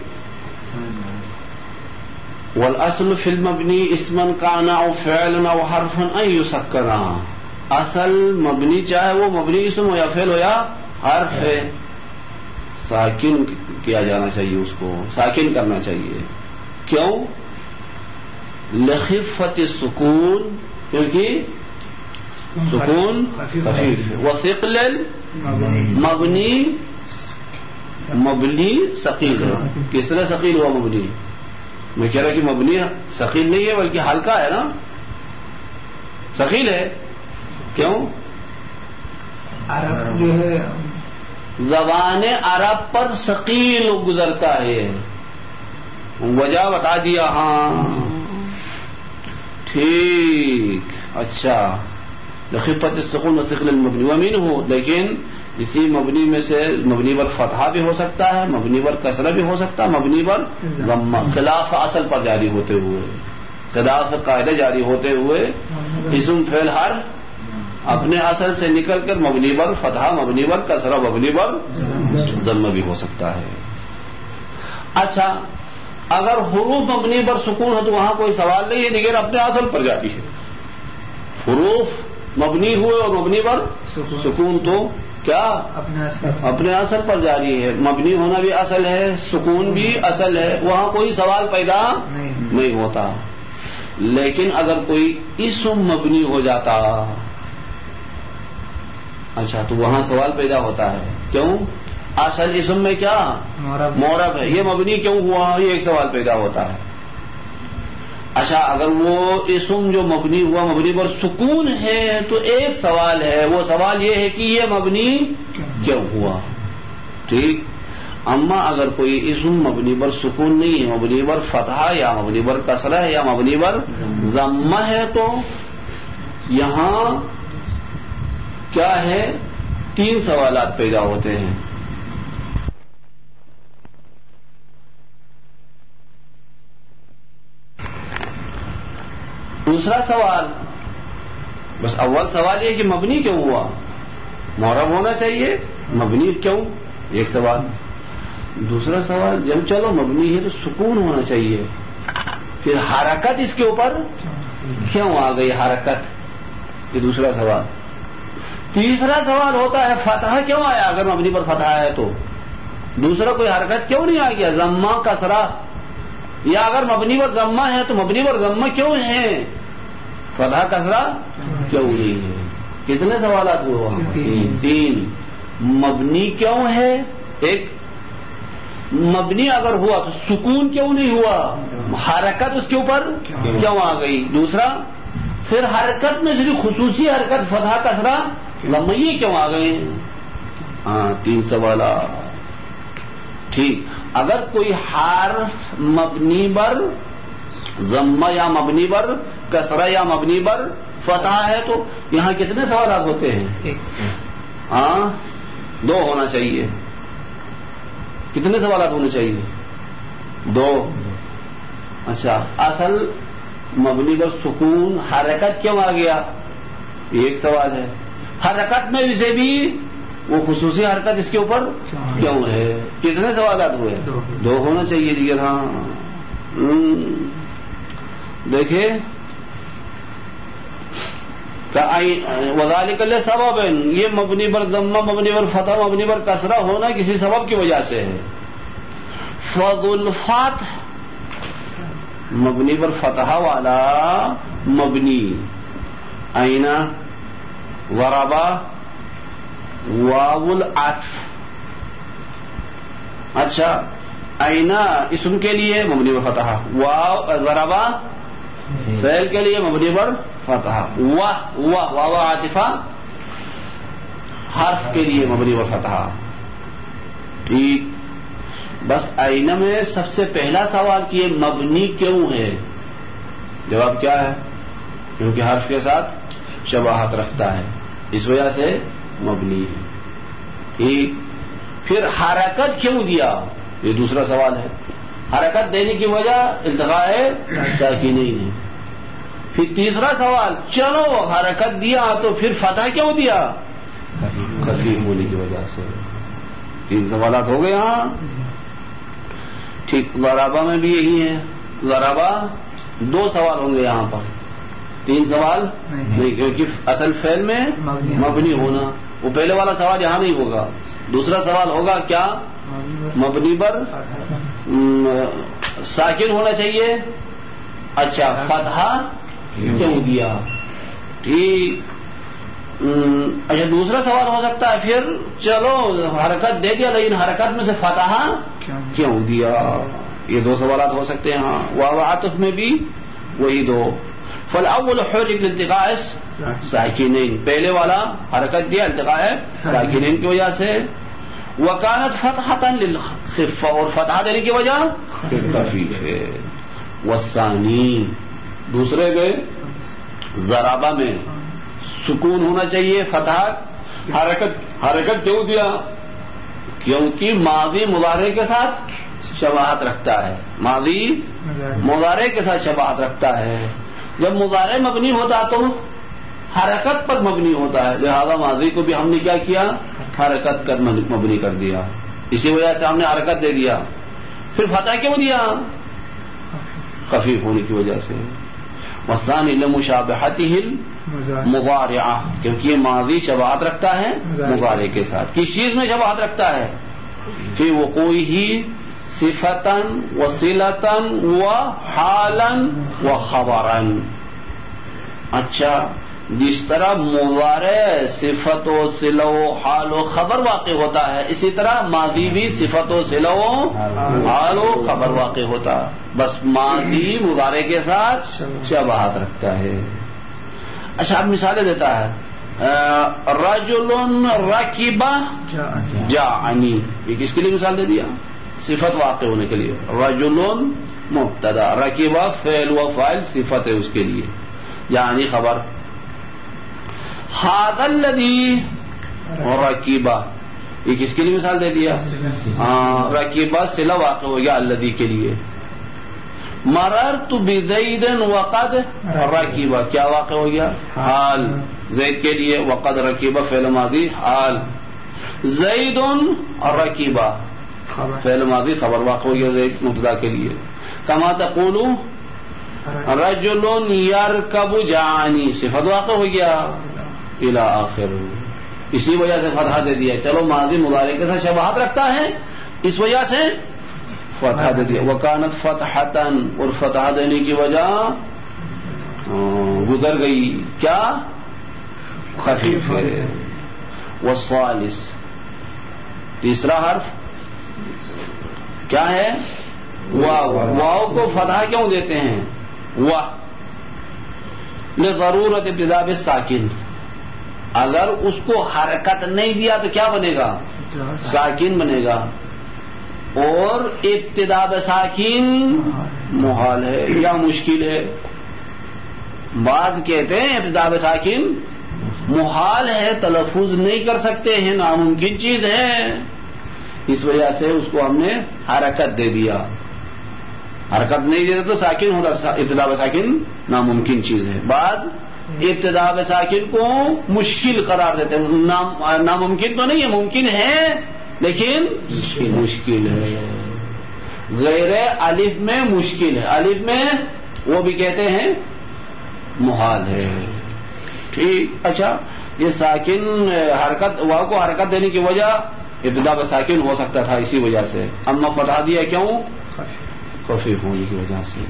والاصل فی المبنی اسما کان او فعلا او حرفا ان یسکنا، اصل مبنی چاہے وہ مبنی اسم ہو یا فعل ہو یا حرف ہے ساکن کیا جانا چاہیے، اس کو ساکن کرنا چاہیے. کیوں؟ لخفت السکون، کیونکہ سکون خفیف ہے. وثقل مبنی ثقیل ہے. کس طرح ثقیل ہوا مبنی؟ میں کہہ رہا کہ مبنی ثقیل نہیں ہے بلکہ ہلکا ہے نا، ثقیل ہے. کیوں؟ عرب جو ہے زبان عرب پر ثقیل گزرتا ہے. وجہ بتا دیا. ہاں ٹھیک. اچھا خفت السکون وثقل المبنی ومنہ، لیکن اسی مبنی میں سے مبنی پر فتحہ بھی ہو سکتا ہے، مبنی پر کسرہ بھی ہو سکتا ہے، مبنی پر ضمہ، خلاف اصل پر جاری ہوتے ہوئے، خلاف قاعدہ جاری ہوتے ہوئے اسم فعل حرف اپنے اصل سے نکل کر مبنی پر فتحہ، مبنی پر کسرہ، مبنی پر ضمہ بھی ہو سکتا ہے. اچھا اگر حروف مبنی پر سکون ہو تو وہاں کوئی سوال نہیں ہے، لیکن اپنے اصل پر جاتی ہے. حروف مبنی ہوئے اور مبنی پر سکون تو کیا اپنے اصل پر جاری ہے. مبنی ہونا بھی اصل ہے، سکون بھی اصل ہے، وہاں کوئی سوال پیدا نہیں ہوتا. لیکن اگر کوئی اسم مبنی ہو جاتا اچھا تو وہاں سوال پیدا ہوتا ہے. کیوں؟ اصل اسم میں کیا معرب ہے، یہ مبنی کیوں ہوا؟ یہ ایک سوال پیدا ہوتا ہے. اچھا اگر وہ اسم جو مبنی ہوا مبنی پر سکون ہے تو ایک سوال ہے، وہ سوال یہ ہے کہ یہ مبنی کیوں ہوا. ٹھیک. اما اگر کوئی اسم مبنی پر سکون نہیں ہے، مبنی پر فتحہ یا مبنی پر کسرہ ہے یا مبنی پر ضمہ ہے تو یہاں کیا ہے؟ 3 سوالات پیدا ہوتے ہیں. دوسرا سوال، بس اول سوال یہ کہ مبنی کیوں ہوا؟ معرب ہونا چاہیے، مبنی کیوں؟ ایک سوال. دوسرا سوال جب چلو مبنی ہے تو سکون ہونا چاہیے، پھر حرکت اس کے اوپر کیوں آ گئی حرکت؟ یہ دوسرا سوال. تیسرا سوال ہوتا ہے فتحہ کیوں آیا؟ اگر مبنی پر فتحہ ہے تو دوسرا کوئی حرکت کیوں نہیں آ گیا؟ ضمہ کسرہ، یا اگر مبنی پر ضمہ ہے تو مبنی پر ضمہ کیوں ہے؟ فتحہ کسرہ کیوں نہیں ہے؟ کتنے سوالات ہوئے وہاں؟ 3. مبنی کیوں ہے؟ ایک. مبنی اگر ہوا تو سکون کیوں نہیں ہوا؟ حرکت اس کے اوپر کیوں آ گئی؟ دوسرا پھر حرکت میں صرف خصوصی حرکت فتحہ کسرہ ضمہ یہ کیوں آ گئے؟ ہاں 3 سوالات. ٹھیک. اگر کوئی حرف مبنی پر ضمہ یا مبنی پر کسرہ یا مبنی پر فتحہ ہے تو یہاں کتنے سوالات ہوتے ہیں؟ ہاں 2 ہونا چاہیے. کتنے سوالات ہونے چاہیے؟ 2. اچھا اصل مبنی پر سکون حرکت کیوں آ گیا؟ ایک سوال ہے. حرکت میں اسے بھی وہ خصوصی حرکت اس کے اوپر کیوں ہے؟ کتنے سوالات ہوئے؟ 2 ہونا چاہیے. دیگر ہاں دیکھیں وذالک لسبب، یہ مبنی پر ضمہ مبنی پر فتح مبنی پر کسرہ ہونا کسی سبب کی وجہ سے ہے. فذو الفتح مبنی پر فتح والا مبنی، اینا ضربا واو العطف. اچھا اینا اسم کے لیے مبنی پر فتح، واو ضربا فعل کے لیے مبنی پر فتح، واو عاطفہ حرف کے لیے مبنی پر فتح. ٹھیک. بس آئینہ میں سب سے پہلا سوال کہ یہ مبنی کیوں ہے؟ جواب کیا ہے؟ کیونکہ حرف کے ساتھ شباہت رکھتا ہے، اس وجہ سے مبنی ہے. ٹھیک. پھر حرکت کیوں دیا؟ یہ دوسرا سوال ہے. حرکت دینے کی وجہ التقاء ساکنین ہے. پھر تیسرا سوال چلو حرکت دیا تو پھر فتح کیوں دیا؟ خفیف ہونے کی وجہ سے. 3 سوالات ہو گئے. ہاں ٹھیک. ضربہ میں بھی یہی ہے. ضربہ 2 سوال ہوں گے یہاں پر، 3 سوال نہیں، کیونکہ اصل فعل میں مبنی ہونا. وہ پہلے والا سوال یہاں نہیں ہوگا. دوسرا سوال ہوگا کیا؟ مبنی پر ساکن ہونا چاہیے. اچھا فتحہ کیوں دیا؟ ٹھیک. اچھا دوسرا سوال ہو سکتا ہے پھر چلو حرکت دے دیا لیکن حرکت میں سے فتحہ کیوں دیا؟ یہ دو سوالات ہو سکتے ہیں. ہاں واو عطف میں بھی وہی دو. فالاول حرک لالتقاء ساکنین، پہلے والا حرکت دیا التقاء ساکنین کی وجہ سے. وکانت فتحۃ للخفہ، اور فتحہ دینے کی وجہ خفیف ہے. والثانی، دوسرے میں ضرابہ میں سکون ہونا چاہیے، فتح حرکت کیوں دیا؟ کیونکہ ماضی مضارع کے ساتھ شباہت رکھتا ہے، ماضی مضارع کے ساتھ شباہت رکھتا ہے. جب مضارع مبنی ہوتا تو حرکت پر مبنی ہوتا ہے، لہذا ماضی کو بھی ہم نے کیا کیا؟ حرکت کر مبنی کر دیا، اسی وجہ سے ہم نے حرکت دے دیا. پھر فتح کیوں دیا؟ خفیف ہونے کی وجہ سے. والثانی لمشابہتہ المضارعہ، کیونکہ یہ ماضی شباہت رکھتا ہے مضارع کے ساتھ. کس چیز میں شباہت رکھتا ہے؟ فی وقوعہ صفتا وصلتا وحالا وخبرا. اچھا، جس طرح مضارع صفت و صلہ و حال و خبر واقع ہوتا ہے، اسی طرح ماضی بھی صفت و صلہ و حال و خبر واقع ہوتا ہے، بس ماضی مضارع کے ساتھ شباہت رکھتا ہے. اچھا اب مثالیں دیتا ہے. رجل رکب جاءنی، یہ کس کے لیے مثال دے دیا؟ صفت واقع ہونے کے لیے. رجل مبتدا، رکب فعل و فاعل صفت ہے اس کے لیے، جاءنی خبر. ھذا الذی رکب، یہ کس کے لیے مثال دے دیا؟ رکب صلہ واقع ہو گیا الذی کے لیے. مررت بزید وقد رکب، کیا واقع ہو گیا؟ حال، زید کے لیے. وقد رکب فعل ماضی حال. زید رکب فعل ماضی خبر واقع ہو گیا زید مبتدا کے لیے. کما تقول رجل یرکب جاءنی، صفت واقع ہو گیا الی آخر. اسی وجہ سے فتحہ دے دیا. چلو ماضی مضارع کے ساتھ شباہت رکھتا ہے، اس وجہ سے فتحہ دے دیا. وکانت فتحۃ، اور فتحہ دینے کی وجہ گزر گئی، کیا؟ خفیف ہے. والثالث، تیسرا حرف کیا ہے؟ واو. واو کو فتحہ کیوں دیتے ہیں؟ لضرورت ابتداء بالساکن، اگر اس کو حرکت نہیں دیا تو کیا بنے گا؟ ساکن بنے گا. اور ابتداء بساکن محال ہے یا مشکل ہے. بعض کہتے ہیں ابتداء بساکن محال ہے، تلفظ نہیں کر سکتے ہیں، ناممکن چیز ہے، اس وجہ سے اس کو ہم نے حرکت دے دیا. حرکت نہیں دیتے تو ساکن ہوتا، ابتداء بساکن ناممکن چیز ہے. بعد ابتداء بساکن کو مشکل قرار دیتے ہیں، ناممکن تو نہیں ہے، ممکن ہے لیکن مشکل ہے. غیر الف میں مشکل ہے، الف میں وہ بھی کہتے ہیں محال ہے. ٹھیک. اچھا، یہ ساکن حرکت، واو کو حرکت دینے کی وجہ ابتداء بساکن ہو سکتا تھا اسی وجہ سے. اما فتح دیا کیوں؟ خفیف ہونے کی وجہ سے.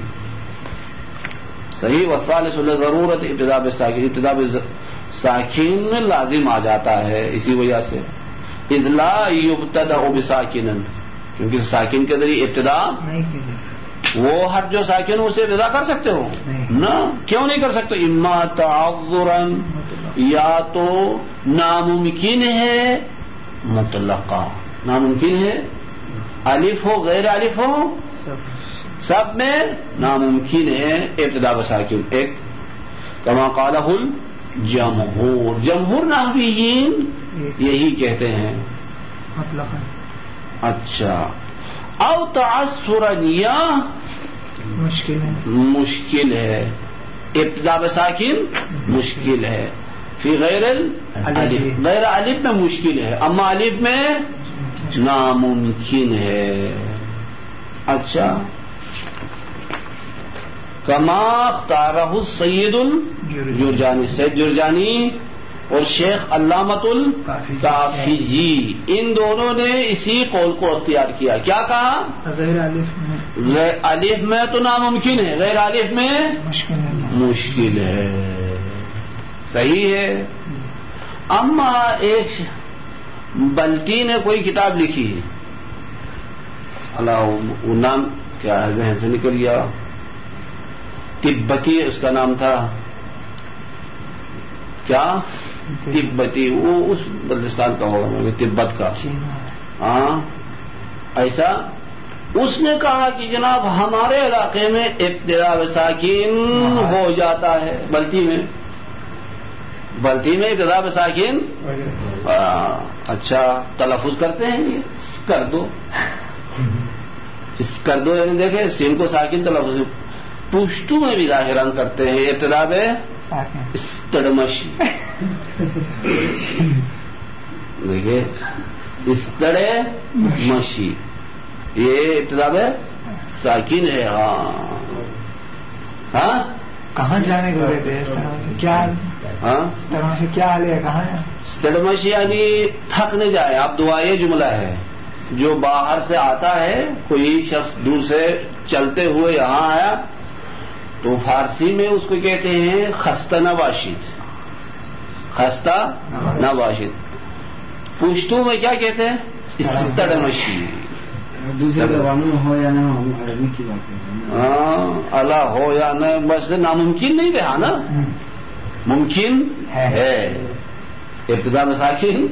صحیح. والثالث لضرورت ابتداء بالساکن، ابتداء بالساکن لازم آ جاتا ہے اسی وجہ سے. اذ لا یبتدأ بساکن، کیونکہ ساکن کے ذریعے ابتدا وہ ہر جو ساکن اسے ابتدا کر سکتے ہو نا، کیوں نہیں کر سکتے؟ اما تعذرا، یا تو ناممکن ہے مطلقہ، ناممکن ہے، الف ہو غیر الف ہو سب میں ناممکن ہے ابتداء بساکن. ایک کما قالہ الجمہور، جمہور نحویین یہی کہتے ہیں. اچھا. او تعثرا، یا مشکل ہے، ابتداء بساکن مشکل ہے. فی غیر الالف، غیر الف میں مشکل ہے، اما الف میں ناممکن ہے. اچھا. کما اختارہ السید الجرجانی، سید جرجانی اور شیخ علامۃ الکافی، ان دونوں نے اسی قول کو اختیار کیا. کیا کہا؟ غیر الف میں تو ناممکن ہے، غیر الف میں مشکل ہے. صحیح ہے. اما ایک بلٹی نے کوئی کتاب لکھی اللہ وہ نام کیا ہے ذہن سے نکل گیا. تبتی اس کا نام تھا کیا؟ تبتی. وہ اس بلوچستان کا ہوگا تبت کا. ہاں ایسا. اس نے کہا کہ جناب ہمارے علاقے میں ابتداء ساکن ہو جاتا ہے. بلتی میں ابتداء ساکن. اچھا تلفظ کرتے ہیں یہ کر دو یعنی دیکھیں سین کو ساکن تلفظ. پشتو میں بھی ظاہراً کرتے ہیں ابتداء استڑمشی. دیکھیے استڑے مشی یہ ابتداء ساکن ہے. ہاں کہاں جانے کو رہتے کیا حال ہے کہاں ہے؟ استڑمشی یعنی تھک نہ جائے. آپ دعا یہ جملہ ہے جو باہر سے آتا ہے کوئی شخص دور سے چلتے ہوئے یہاں آیا تو فارسی میں اس کو کہتے ہیں خستہ نباشد. خستہ نباشد. پشتو میں کیا کہتے ہیں؟ استڑمشی. دوسرے زبانوں میں ہو یا نہ ہو عربی کی بات ہے. ہاں اللہ ہو یا نہ بس ناممکن نہیں رہا نا. ممکن ہے ابتداء میں ساکن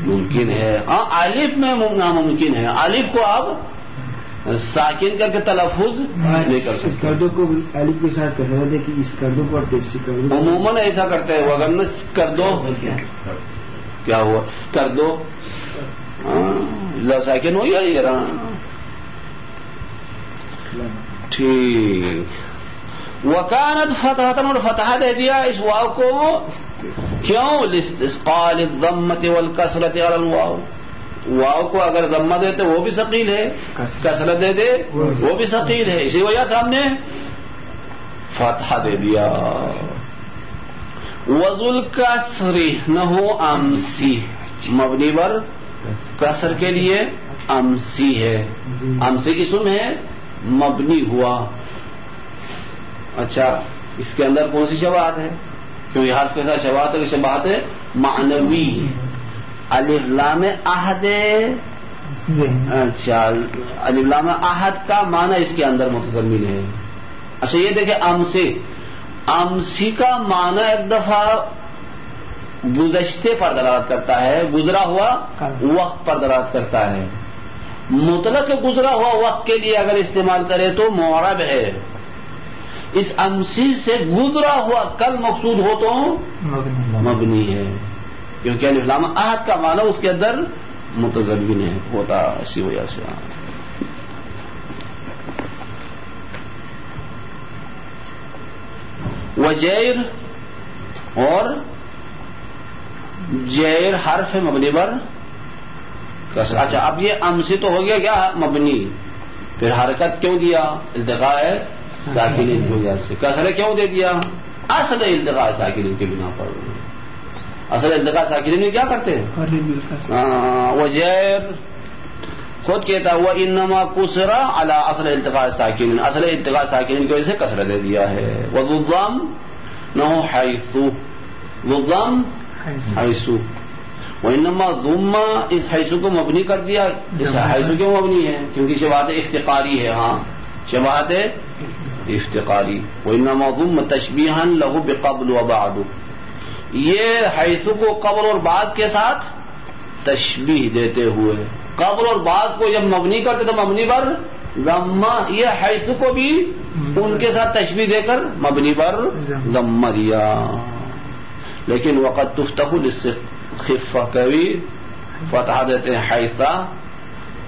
ممکن ہے. ہاں الف میں ناممکن ہے. الف کو آپ ساکن کر کے تلفظ نہیں کر سکتے. کردو کو الف کے ساتھ کہہ دے کہ اس کردو کو عموماً ایسا کرتے ہیں. وغیرہ کر دو کیا ہوا کر دو ساکن ہو یا رہا. ٹھیک. وکانت فتحۃ اور فتح دے دیا اس واو کو کیوں؟ لاستثقال الضمۃ والکسرۃ علی الواو. واو کو اگر ضمہ دیتے وہ بھی ثقیل ہے, کسرت دے دے وہ بھی ثقیل ہے, اسی وجہ سے ہم نے فتح دے دیا. وذل کسر نحو امسی مبنی پر کسر کے لیے امسی ہے. امسی اسم ہے مبنی ہوا. اچھا اس کے اندر کون سی شباہت ہے؟ کیونکہ حرف کے ساتھ شباہت ہے. شباہت ہے معنوی. الف لام عہد. اچھا الف لام عہد کا معنی اس کے اندر متضمن ہے. اچھا یہ دیکھیں امسی کا معنی ایک دفعہ گزشتے پر دلالت کرتا ہے, گزرا ہوا وقت پر دلالت کرتا ہے. مطلق گزرا ہوا وقت کے لیے اگر استعمال کرے تو معرب ہے. اس امسی سے گزرا ہوا کل مقصود ہو تو مبنی ہے, کیونکہ الف لام عہد کا معنی اس کے اندر متضمن ہے ہوتا. اسی وجہ سے وجیر اور جیر حرف مبنی پر کسر. اچھا اب یہ امسی تو ہو گیا کیا مبنی, پھر حرکت کیوں دیا؟ التقاء ساکنین کی وجہ سے. کسر کیوں دے دیا؟ اصل التقاء ساکنین کی بنا پر. اصل التقاء ساکنین میں کیا کرتے ہیں؟ وجیر خود کہتا ہوا انما کسرا علی اصل التقاء ساکنین, اصل التقاء ساکنین کی وجہ سے کسر دے دیا ہے. وضم نحو حیث, وضم حیث. وانما ضم اس حیث کو مبنی کر دیا. اس حیث کیوں مبنی ہے؟ کیونکہ شباہت افتقاری ہے. ہاں شباہت افتقاری. وانما ضم تشبیہا له بقبل وبعد. یہ حیث کو قبل اور بعد کے ساتھ تشبیہ دیتے ہوئے, قبل اور بعد کو جب مبنی کرتے تو مبنی پر ضمہ, یہ حیث کو بھی ان کے ساتھ تشبیہ دے کر مبنی پر ضمہ دیا. لیکن وقت تفتح للخفہ, کبھی فتح دیتے ہیں حیثہ,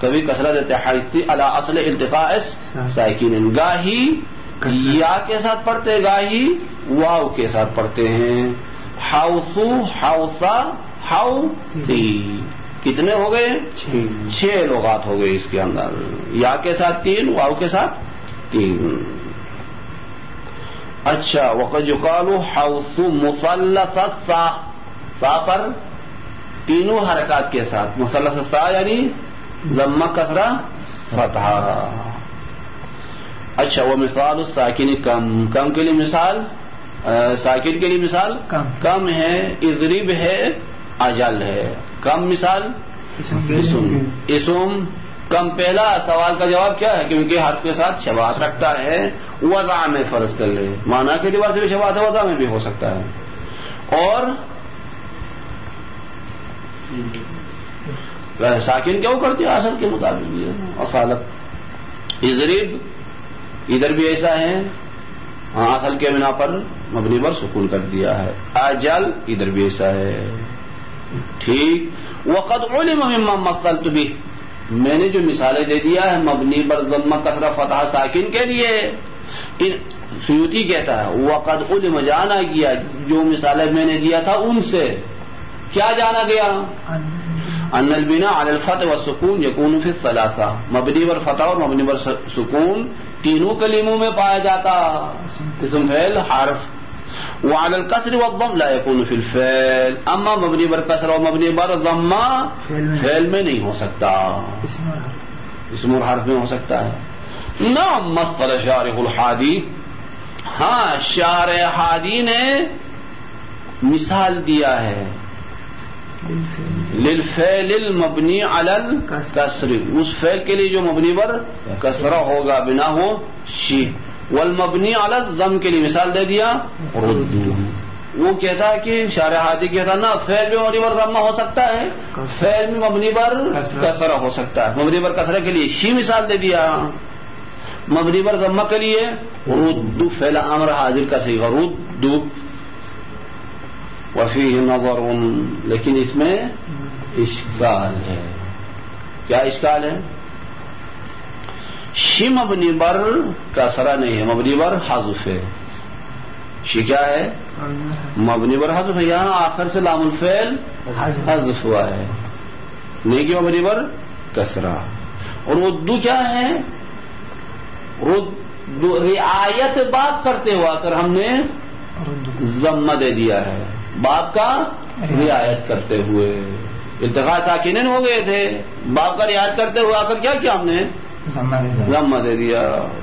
کبھی کسرہ دیتے ہیں حیثی علی اصل التقاء ساکنین. گاہی یا کے ساتھ پڑھتے ہیں, گاہی واو کے ساتھ پڑھتے ہیں. حوثو حوثا حوثی. کتنے ہو گئے؟ 6 لغات ہو گئے اس کے اندر. یا کے ساتھ 3, واو کے ساتھ 3. اچھا وقد یقال حوث مثلث السا, سا پر تینوں حرکات کے ساتھ مثلث السا یعنی ضمہ کسرہ فتحہ. اچھا وہ مثال الساکن کم, کم کے لیے مثال, ساکن کے لیے مثال کم ہے, اضرب ہے, اجل ہے. کم مثال اسم کم پہلا سوال کا جواب کیا ہے؟ کیونکہ حرف کے ساتھ شباہت رکھتا ہے. وضع میں فرض کر لے معنی کے اعتبار سے بھی شباہت ہے، وضع میں بھی ہو سکتا ہے. اور ساکن کیوں کرتی ہے؟ اصل کے مطابق یہ اصالت. اضرب ادھر بھی ایسا ہے، اصل کے بنا پر مبنی پر سکون کر دیا ہے. اجل ادھر بھی ایسا ہے. ٹھیک. وقد علم مما مثلت به، میں نے جو مثالیں دے دیا ہے مبنی پر ضمہ کسرہ فتح ساکن کے لیے، سیوطی کہتا ہے وقد علم جانا گیا جو مثالیں میں نے دیا تھا ان سے. کیا جانا گیا؟ ان البناء على الفتح والسکون یکون فی الثلاثہ، مبنی پر فتح اور مبنی پر سکون تینوں کلموں میں پایا جاتا. اسم فعل حرف. وعلى الكسر والضم لا يكون في الفعل، اما مبنی پر کسر اور مبنی پر ضمہ فعل میں نہیں ہو سکتا، اسم اور حرف میں ہو سکتا ہے. نعم مثل شارح الحادی، ہاں شارح حادی نے مثال دیا ہے للفعل المبنی علی الکسر، اس فعل کے لیے جو مبنی پر کسرہ ہوگا بنا ہو شی، والمبنی علی الضم کے لیے مثال دے دیا ردو. وہ کہتا ہے کہ شارح حادی کہتا نا فعل میں مبنی پر ضمہ ہو سکتا ہے، فعل میں مبنی پر کسرہ ہو سکتا ہے. مبنی پر کسرہ کے لیے شی مثال دے دیا، مبنی پر ضمہ کے لیے ردو فعل امر حاضر کا صیغہ ردو. وفیہ نظر، لیکن اس میں اشکال ہے. کیا اشکال ہے؟ شی مبنی پر کسرہ نہیں ہے، مبنی پر حذف ہے. شی کیا ہے؟ مبنی پر حذف ہے. یہاں آخر سے لام الفعل حذف ہوا ہے، نہیں کہ مبنی پر کسرہ. اور ردو کیا ہے؟ ردو رعایت باب کرتے ہوا کر ہم نے ضمہ دے دیا ہے، باب کا رعایت کرتے ہوئے. التقاء ساکنین ہو گئے تھے، باب کا رعایت کرتے ہوئے آ کر کیا کیا ہم نے؟ ضمہ دے دیا.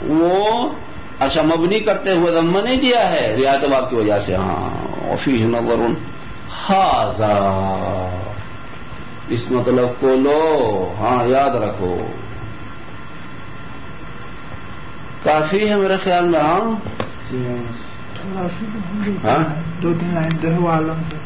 وہ اچھا مبنی کرتے ہوئے ضمہ نہیں دیا ہے رعایت باب کی وجہ سے. ہاں وفیہ نظر ھذا، اس مطلب کو لو، ہاں یاد رکھو. کافی ہے میرے خیال میں. ہاں 2-3 لائن عالم سے